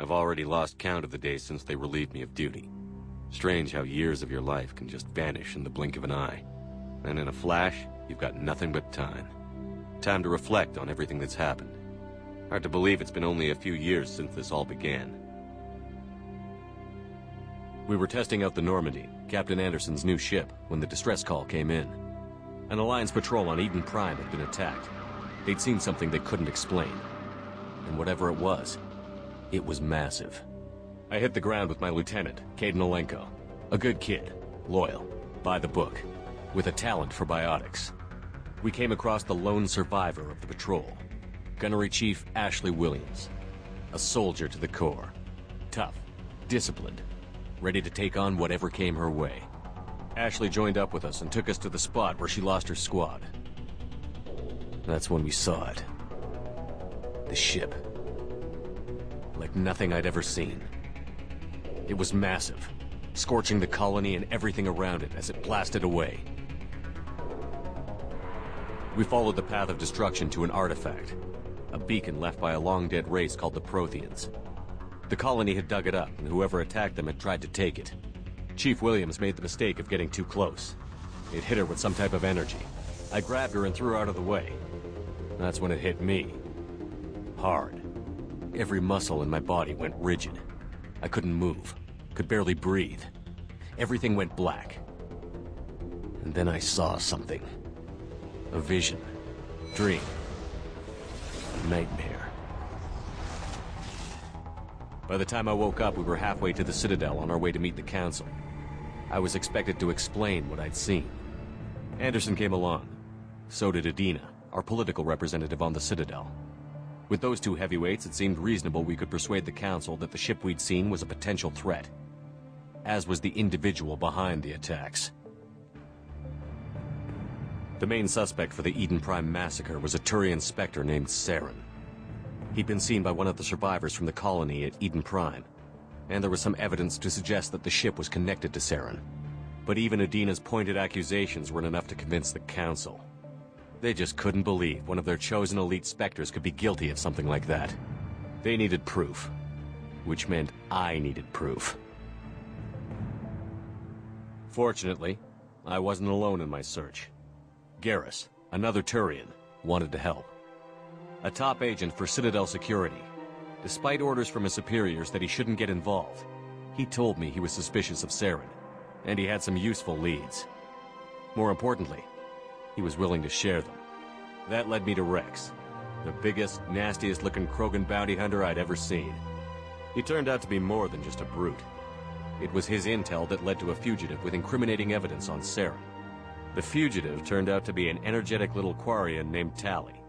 I've already lost count of the days since they relieved me of duty. Strange how years of your life can just vanish in the blink of an eye. And in a flash, you've got nothing but time. Time to reflect on everything that's happened. Hard to believe it's been only a few years since this all began. We were testing out the Normandy, Captain Anderson's new ship, when the distress call came in. An Alliance patrol on Eden Prime had been attacked. They'd seen something they couldn't explain. And whatever it was massive. I hit the ground with my lieutenant, Caden Olenko. A good kid, loyal, by the book, with a talent for biotics. We came across the lone survivor of the patrol, Gunnery Chief Ashley Williams. A soldier to the core. Tough, disciplined, ready to take on whatever came her way. Ashley joined up with us and took us to the spot where she lost her squad. That's when we saw it. The ship. Like nothing I'd ever seen. It was massive, scorching the colony and everything around it as it blasted away. We followed the path of destruction to an artifact, a beacon left by a long-dead race called the Protheans. The colony had dug it up, and whoever attacked them had tried to take it. Chief Williams made the mistake of getting too close. It hit her with some type of energy. I grabbed her and threw her out of the way. That's when it hit me. Hard. Every muscle in my body went rigid. I couldn't move, could barely breathe. Everything went black. And then I saw something. A vision. Dream. A nightmare. By the time I woke up, we were halfway to the Citadel on our way to meet the Council. I was expected to explain what I'd seen. Anderson came along. So did Adina, our political representative on the Citadel. With those two heavyweights, it seemed reasonable we could persuade the Council that the ship we'd seen was a potential threat, as was the individual behind the attacks. The main suspect for the Eden Prime massacre was a Turian Spectre named Saren. He'd been seen by one of the survivors from the colony at Eden Prime, and there was some evidence to suggest that the ship was connected to Saren. But even Adina's pointed accusations weren't enough to convince the Council. They just couldn't believe one of their chosen elite Spectres could be guilty of something like that. They needed proof, which meant I needed proof. Fortunately, I wasn't alone in my search. Garrus, another Turian, wanted to help. A top agent for Citadel Security. Despite orders from his superiors that he shouldn't get involved, he told me he was suspicious of Saren, and he had some useful leads. More importantly, he was willing to share them. That led me to Rex, the biggest, nastiest-looking Krogan bounty hunter I'd ever seen. He turned out to be more than just a brute. It was his intel that led to a fugitive with incriminating evidence on Saren. The fugitive turned out to be an energetic little Quarian named Tali.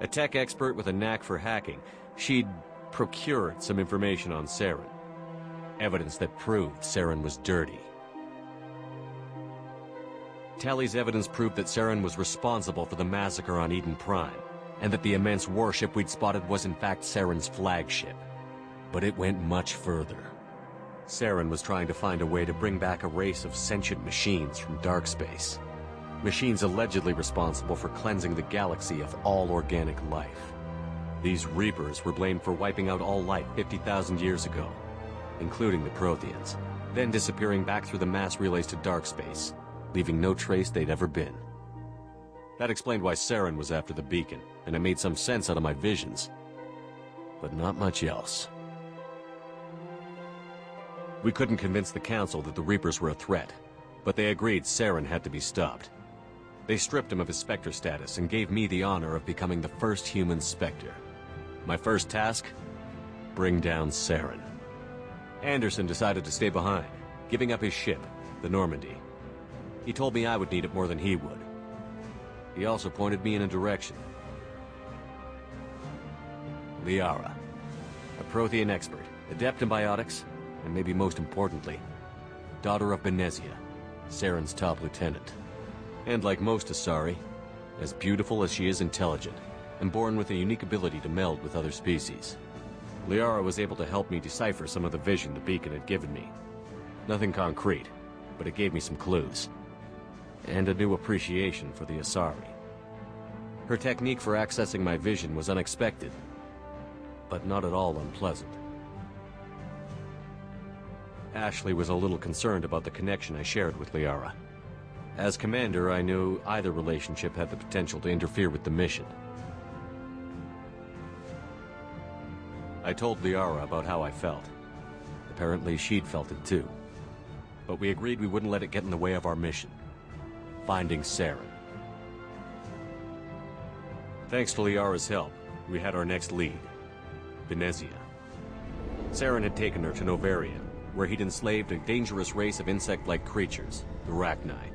A tech expert with a knack for hacking, she'd procured some information on Saren. Evidence that proved Saren was dirty. Tali's evidence proved that Saren was responsible for the massacre on Eden Prime, and that the immense warship we'd spotted was in fact Saren's flagship. But it went much further. Saren was trying to find a way to bring back a race of sentient machines from dark space. Machines allegedly responsible for cleansing the galaxy of all organic life. These Reapers were blamed for wiping out all life 50,000 years ago, including the Protheans, then disappearing back through the mass relays to dark space, leaving no trace they'd ever been. That explained why Saren was after the beacon, and it made some sense out of my visions. But not much else. We couldn't convince the Council that the Reapers were a threat, but they agreed Saren had to be stopped. They stripped him of his Spectre status and gave me the honor of becoming the first human Spectre. My first task? Bring down Saren. Anderson decided to stay behind, giving up his ship, the Normandy. He told me I would need it more than he would. He also pointed me in a direction. Liara, a Prothean expert, adept in biotics, and maybe most importantly, daughter of Benezia, Saren's top lieutenant. And like most Asari, as beautiful as she is intelligent, and born with a unique ability to meld with other species. Liara was able to help me decipher some of the vision the beacon had given me. Nothing concrete, but it gave me some clues. And a new appreciation for the Asari. Her technique for accessing my vision was unexpected, but not at all unpleasant. Ashley was a little concerned about the connection I shared with Liara. As commander, I knew either relationship had the potential to interfere with the mission. I told Liara about how I felt. Apparently, she'd felt it too. But we agreed we wouldn't let it get in the way of our mission. Finding Saren. Thanks to Liara's help, we had our next lead. Venezia. Saren had taken her to Novaria, where he'd enslaved a dangerous race of insect-like creatures, the Rachni.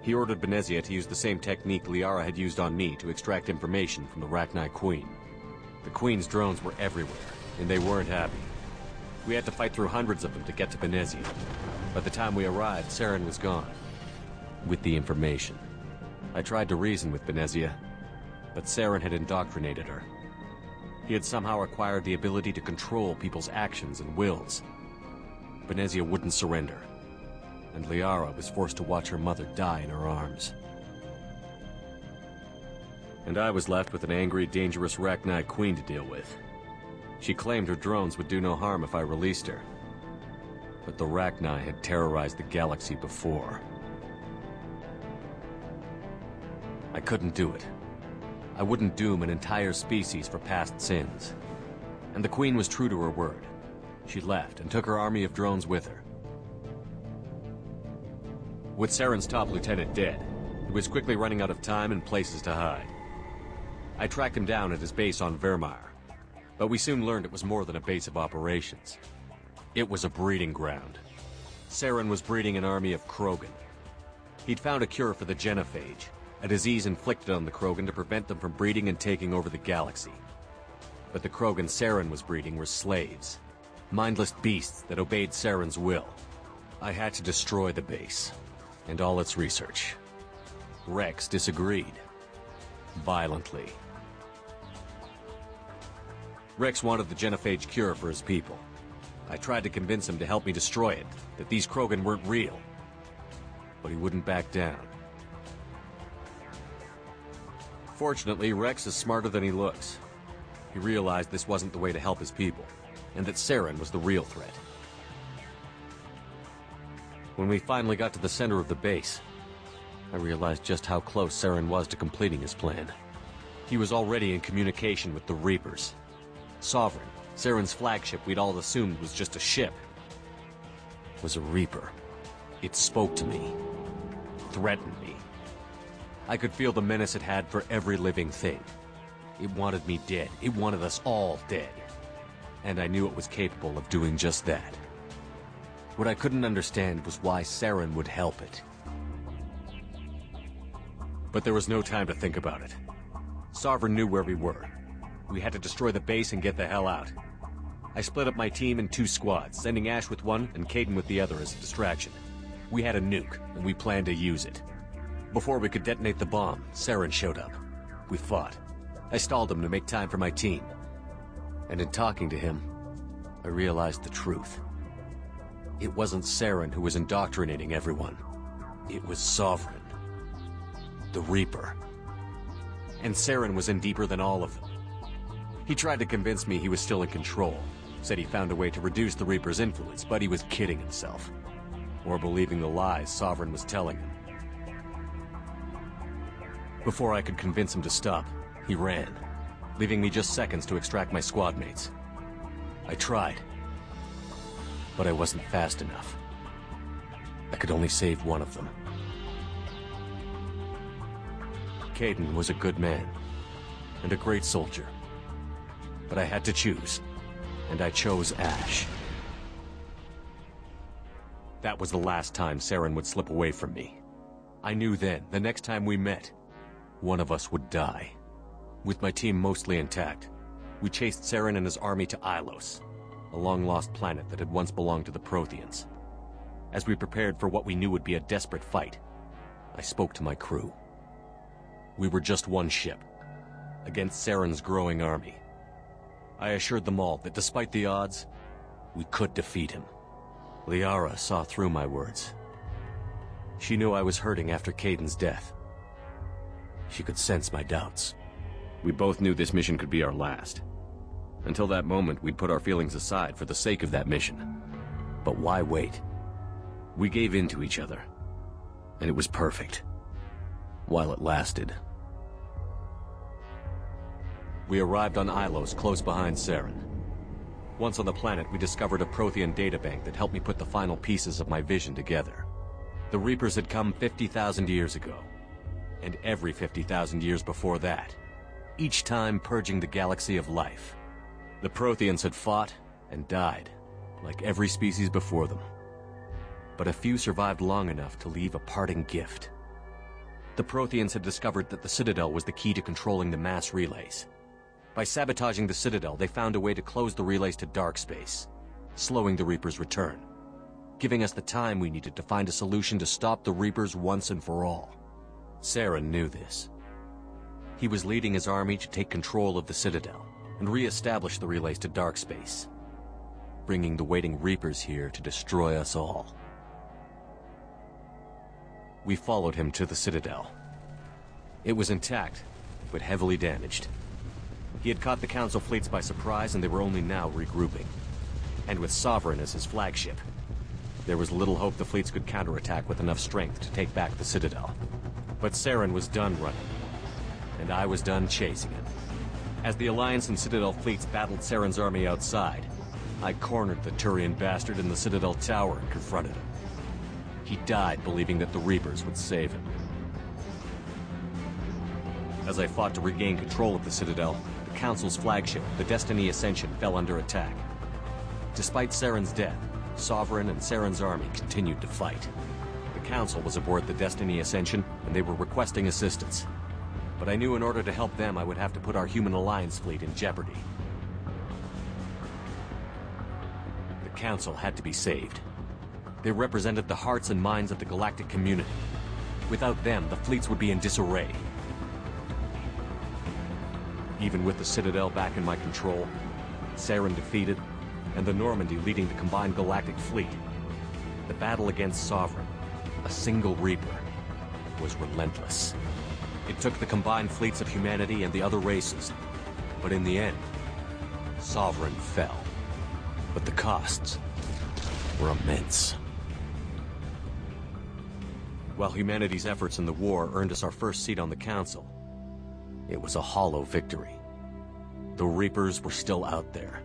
He ordered Venezia to use the same technique Liara had used on me to extract information from the Rachni Queen. The Queen's drones were everywhere, and they weren't happy. We had to fight through hundreds of them to get to Venezia. By the time we arrived, Saren was gone. With the information. I tried to reason with Venezia, but Saren had indoctrinated her. He had somehow acquired the ability to control people's actions and wills. Venezia wouldn't surrender, and Liara was forced to watch her mother die in her arms. And I was left with an angry, dangerous Rachni Queen to deal with. She claimed her drones would do no harm if I released her. But the Rachni had terrorized the galaxy before. I couldn't do it. I wouldn't doom an entire species for past sins. And the Queen was true to her word. She left and took her army of drones with her. With Saren's top lieutenant dead, he was quickly running out of time and places to hide. I tracked him down at his base on Vermeer, but we soon learned it was more than a base of operations. It was a breeding ground. Saren was breeding an army of Krogan. He'd found a cure for the genophage, a disease inflicted on the Krogan to prevent them from breeding and taking over the galaxy. But the Krogan Saren was breeding were slaves, mindless beasts that obeyed Saren's will. I had to destroy the base, and all its research. Rex disagreed. Violently. Rex wanted the genophage cure for his people. I tried to convince him to help me destroy it, that these Krogan weren't real. But he wouldn't back down. Fortunately, Rex is smarter than he looks. He realized this wasn't the way to help his people, and that Saren was the real threat. When we finally got to the center of the base, I realized just how close Saren was to completing his plan. He was already in communication with the Reapers. Sovereign, Saren's flagship we'd all assumed was just a ship, was a Reaper. It spoke to me, threatened me. I could feel the menace it had for every living thing. It wanted me dead. It wanted us all dead. And I knew it was capable of doing just that. What I couldn't understand was why Saren would help it. But there was no time to think about it. Sovereign knew where we were. We had to destroy the base and get the hell out. I split up my team in 2 squads, sending Ash with one and Caden with the other as a distraction. We had a nuke, and we planned to use it. Before we could detonate the bomb, Saren showed up. We fought. I stalled him to make time for my team. And in talking to him, I realized the truth. It wasn't Saren who was indoctrinating everyone. It was Sovereign. The Reaper. And Saren was in deeper than all of them. He tried to convince me he was still in control. Said he found a way to reduce the Reaper's influence, but he was kidding himself. Or believing the lies Sovereign was telling him. Before I could convince him to stop, he ran, leaving me just seconds to extract my squad mates. I tried, but I wasn't fast enough. I could only save one of them. Caden was a good man, and a great soldier. But I had to choose, and I chose Ash. That was the last time Saren would slip away from me. I knew then, the next time we met, one of us would die. With my team mostly intact, we chased Saren and his army to Ilos, a long-lost planet that had once belonged to the Protheans. As we prepared for what we knew would be a desperate fight, I spoke to my crew. We were just one ship, against Saren's growing army. I assured them all that despite the odds, we could defeat him. Liara saw through my words. She knew I was hurting after Caden's death. She could sense my doubts. We both knew this mission could be our last. Until that moment, we'd put our feelings aside for the sake of that mission. But why wait? We gave in to each other, and it was perfect. While it lasted. We arrived on Ilos, close behind Saren. Once on the planet, we discovered a Prothean databank that helped me put the final pieces of my vision together. The Reapers had come 50,000 years ago, and every 50,000 years before that, each time purging the galaxy of life. The Protheans had fought and died, like every species before them. But a few survived long enough to leave a parting gift. The Protheans had discovered that the Citadel was the key to controlling the mass relays. By sabotaging the Citadel, they found a way to close the relays to dark space, slowing the Reapers' return, giving us the time we needed to find a solution to stop the Reapers once and for all. Saren knew this. He was leading his army to take control of the Citadel and re-establish the relays to dark space, bringing the waiting Reapers here to destroy us all. We followed him to the Citadel. It was intact, but heavily damaged. He had caught the Council fleets by surprise, and they were only now regrouping. And with Sovereign as his flagship, there was little hope the fleets could counterattack with enough strength to take back the Citadel. But Saren was done running, and I was done chasing him. As the Alliance and Citadel fleets battled Saren's army outside, I cornered the Turian bastard in the Citadel tower and confronted him. He died believing that the Reapers would save him. As I fought to regain control of the Citadel, the Council's flagship, the Destiny Ascension, fell under attack. Despite Saren's death, Sovereign and Saren's army continued to fight. The Council was aboard the Destiny Ascension, and they were requesting assistance. But I knew in order to help them, I would have to put our human Alliance fleet in jeopardy. The Council had to be saved. They represented the hearts and minds of the galactic community. Without them, the fleets would be in disarray. Even with the Citadel back in my control, Saren defeated, and the Normandy leading the combined galactic fleet, the battle against Sovereign, a single Reaper, was relentless. It took the combined fleets of humanity and the other races, but in the end, Sovereign fell. But the costs were immense. While humanity's efforts in the war earned us our first seat on the Council, it was a hollow victory. The Reapers were still out there.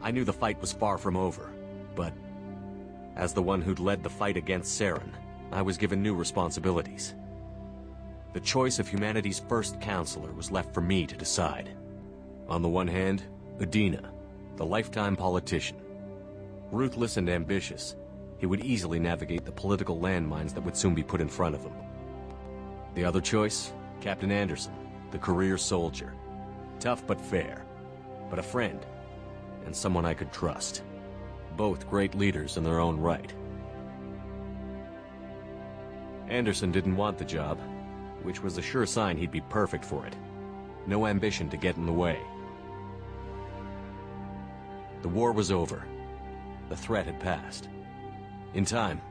I knew the fight was far from over, but as the one who'd led the fight against Saren, I was given new responsibilities. The choice of humanity's first counselor was left for me to decide. On the one hand, Udina, the lifetime politician. Ruthless and ambitious, he would easily navigate the political landmines that would soon be put in front of him. The other choice, Captain Anderson, the career soldier. Tough but fair, but a friend, and someone I could trust. Both great leaders in their own right. Anderson didn't want the job, which was a sure sign he'd be perfect for it. No ambition to get in the way. The war was over. The threat had passed. In time,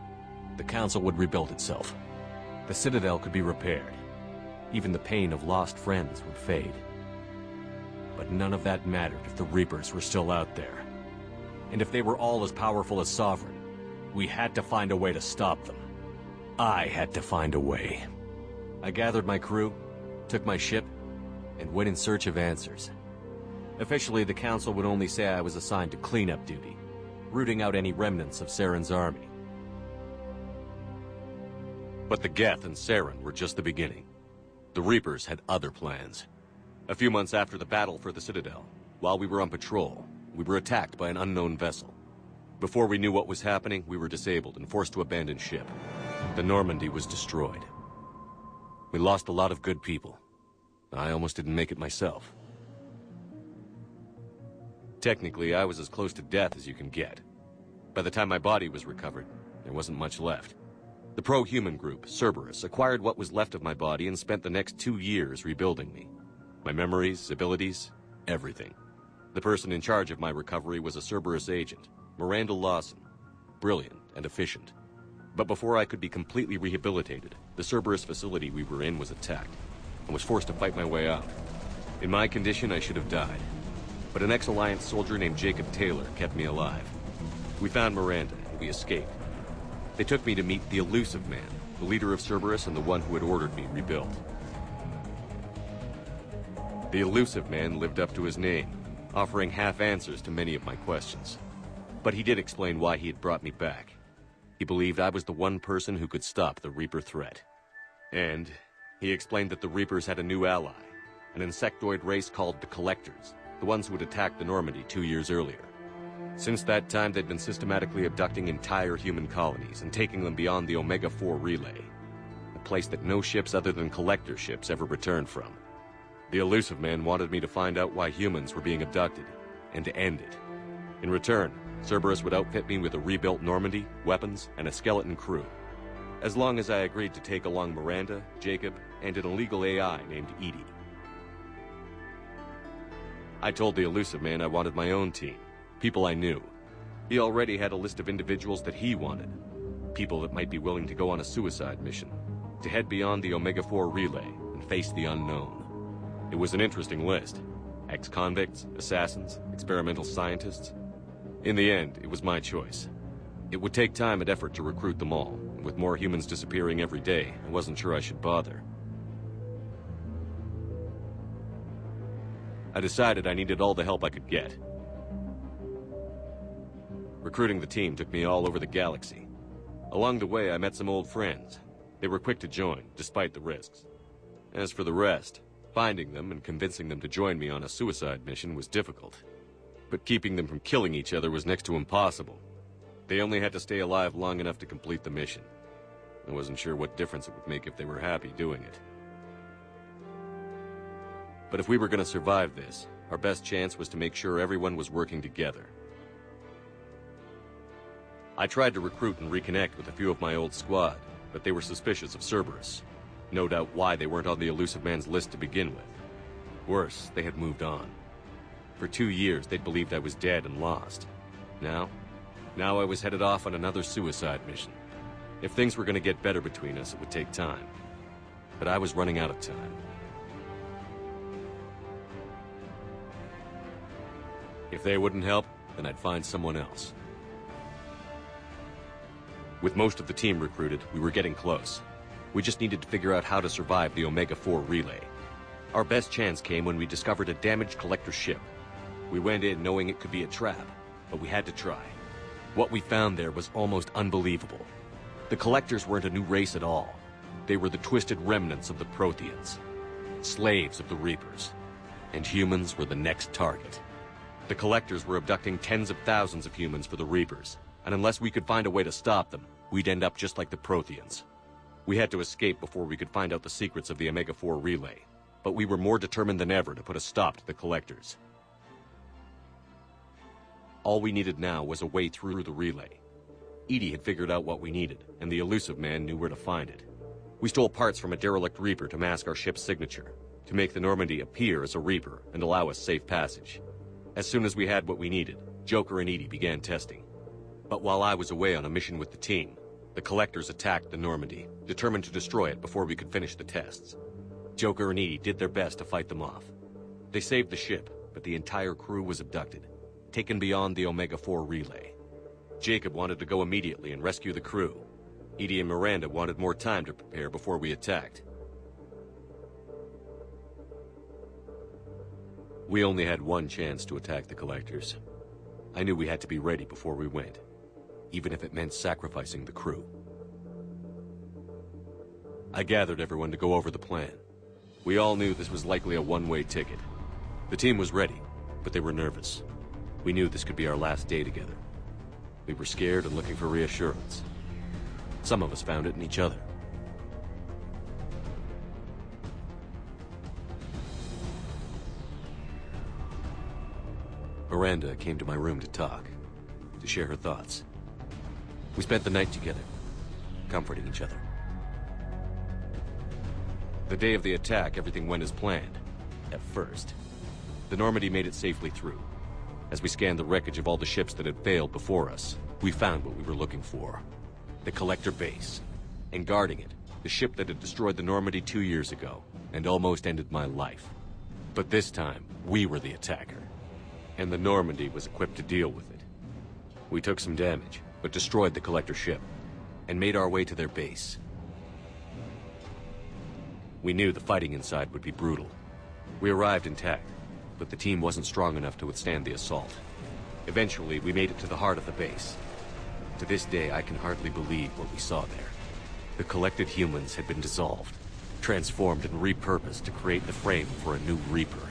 the Council would rebuild itself. The Citadel could be repaired. Even the pain of lost friends would fade. But none of that mattered if the Reapers were still out there. And if they were all as powerful as Sovereign, we had to find a way to stop them. I had to find a way. I gathered my crew, took my ship, and went in search of answers. Officially, the Council would only say I was assigned to cleanup duty, rooting out any remnants of Saren's army. But the Geth and Saren were just the beginning. The Reapers had other plans. A few months after the battle for the Citadel, while we were on patrol, we were attacked by an unknown vessel. Before we knew what was happening, we were disabled and forced to abandon ship. The Normandy was destroyed. We lost a lot of good people. I almost didn't make it myself. Technically, I was as close to death as you can get. By the time my body was recovered, there wasn't much left. The pro-human group, Cerberus, acquired what was left of my body and spent the next 2 years rebuilding me. My memories, abilities, everything. The person in charge of my recovery was a Cerberus agent, Miranda Lawson. Brilliant and efficient. But before I could be completely rehabilitated, the Cerberus facility we were in was attacked. I was forced to fight my way out. In my condition, I should have died. But an ex-Alliance soldier named Jacob Taylor kept me alive. We found Miranda, and we escaped. They took me to meet the elusive man, the leader of Cerberus and the one who had ordered me rebuilt. The elusive man lived up to his name, offering half answers to many of my questions. But he did explain why he had brought me back. He believed I was the one person who could stop the Reaper threat. And he explained that the Reapers had a new ally, an insectoid race called the Collectors, the ones who had attacked the Normandy 2 years earlier. Since that time, they'd been systematically abducting entire human colonies and taking them beyond the Omega-4 relay, a place that no ships other than Collector ships ever returned from. The elusive man wanted me to find out why humans were being abducted, and to end it. In return, Cerberus would outfit me with a rebuilt Normandy, weapons, and a skeleton crew. As long as I agreed to take along Miranda, Jacob, and an illegal AI named Edie. I told the elusive man I wanted my own team, people I knew. He already had a list of individuals that he wanted, people that might be willing to go on a suicide mission, to head beyond the Omega-4 relay and face the unknown. It was an interesting list. Ex-convicts, assassins, experimental scientists. In the end, it was my choice. It would take time and effort to recruit them all, and with more humans disappearing every day, I wasn't sure I should bother. I decided I needed all the help I could get. Recruiting the team took me all over the galaxy. Along the way, I met some old friends. They were quick to join, despite the risks. As for the rest, finding them and convincing them to join me on a suicide mission was difficult. But keeping them from killing each other was next to impossible. They only had to stay alive long enough to complete the mission. I wasn't sure what difference it would make if they were happy doing it. But if we were going to survive this, our best chance was to make sure everyone was working together. I tried to recruit and reconnect with a few of my old squad, but they were suspicious of Cerberus. No doubt why they weren't on the elusive man's list to begin with. Worse, they had moved on. For 2 years, they'd believed I was dead and lost. Now I was headed off on another suicide mission. If things were going to get better between us, it would take time. But I was running out of time. If they wouldn't help, then I'd find someone else. With most of the team recruited, we were getting close. We just needed to figure out how to survive the Omega-4 relay. Our best chance came when we discovered a damaged Collector ship. We went in knowing it could be a trap, but we had to try. What we found there was almost unbelievable. The Collectors weren't a new race at all. They were the twisted remnants of the Protheans, slaves of the Reapers, and humans were the next target. The Collectors were abducting tens of thousands of humans for the Reapers, and unless we could find a way to stop them, we'd end up just like the Protheans. We had to escape before we could find out the secrets of the Omega-4 relay, but we were more determined than ever to put a stop to the Collectors. All we needed now was a way through the relay. Edie had figured out what we needed, and the elusive man knew where to find it. We stole parts from a derelict Reaper to mask our ship's signature, to make the Normandy appear as a Reaper and allow us safe passage. As soon as we had what we needed, Joker and Edie began testing. But while I was away on a mission with the team, the Collectors attacked the Normandy, determined to destroy it before we could finish the tests. Joker and Edie did their best to fight them off. They saved the ship, but the entire crew was abducted, taken beyond the Omega-4 relay. Jacob wanted to go immediately and rescue the crew. Edie and Miranda wanted more time to prepare before we attacked. We only had one chance to attack the Collectors. I knew we had to be ready before we went, even if it meant sacrificing the crew. I gathered everyone to go over the plan. We all knew this was likely a one-way ticket. The team was ready, but they were nervous. We knew this could be our last day together. We were scared and looking for reassurance. Some of us found it in each other. Miranda came to my room to talk, to share her thoughts. We spent the night together, comforting each other. The day of the attack, everything went as planned, at first. The Normandy made it safely through. As we scanned the wreckage of all the ships that had failed before us, we found what we were looking for. The Collector base. And guarding it, the ship that had destroyed the Normandy 2 years ago, and almost ended my life. But this time, we were the attacker. And the Normandy was equipped to deal with it. We took some damage, but destroyed the Collector ship, and made our way to their base. We knew the fighting inside would be brutal. We arrived intact, but the team wasn't strong enough to withstand the assault. Eventually, we made it to the heart of the base. To this day, I can hardly believe what we saw there. The collected humans had been dissolved, transformed and repurposed to create the frame for a new Reaper.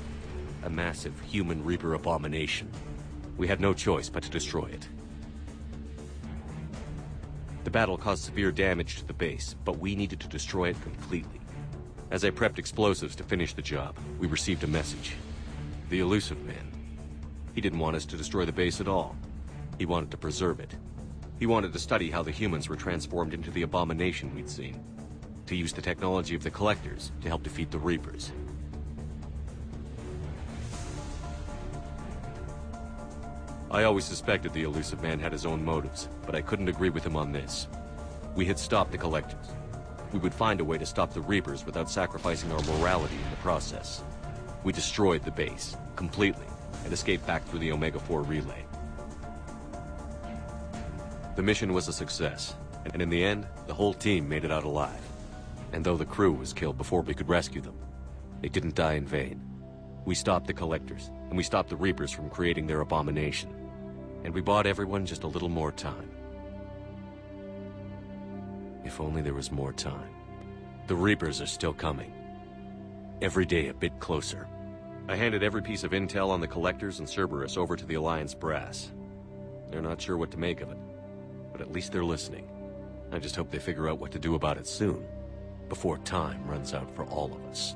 A massive human Reaper abomination. We had no choice but to destroy it. The battle caused severe damage to the base, but we needed to destroy it completely. As I prepped explosives to finish the job, we received a message. The elusive man. He didn't want us to destroy the base at all. He wanted to preserve it. He wanted to study how the humans were transformed into the abomination we'd seen. To use the technology of the Collectors to help defeat the Reapers. I always suspected the elusive man had his own motives, but I couldn't agree with him on this. We had stopped the Collectors. We would find a way to stop the Reapers without sacrificing our morality in the process. We destroyed the base, completely, and escaped back through the Omega-4 relay. The mission was a success, and in the end, the whole team made it out alive. And though the crew was killed before we could rescue them, they didn't die in vain. We stopped the Collectors, and we stopped the Reapers from creating their abomination. And we bought everyone just a little more time. If only there was more time. The Reapers are still coming. Every day a bit closer. I handed every piece of intel on the Collectors and Cerberus over to the Alliance brass. They're not sure what to make of it, but at least they're listening. I just hope they figure out what to do about it soon, before time runs out for all of us.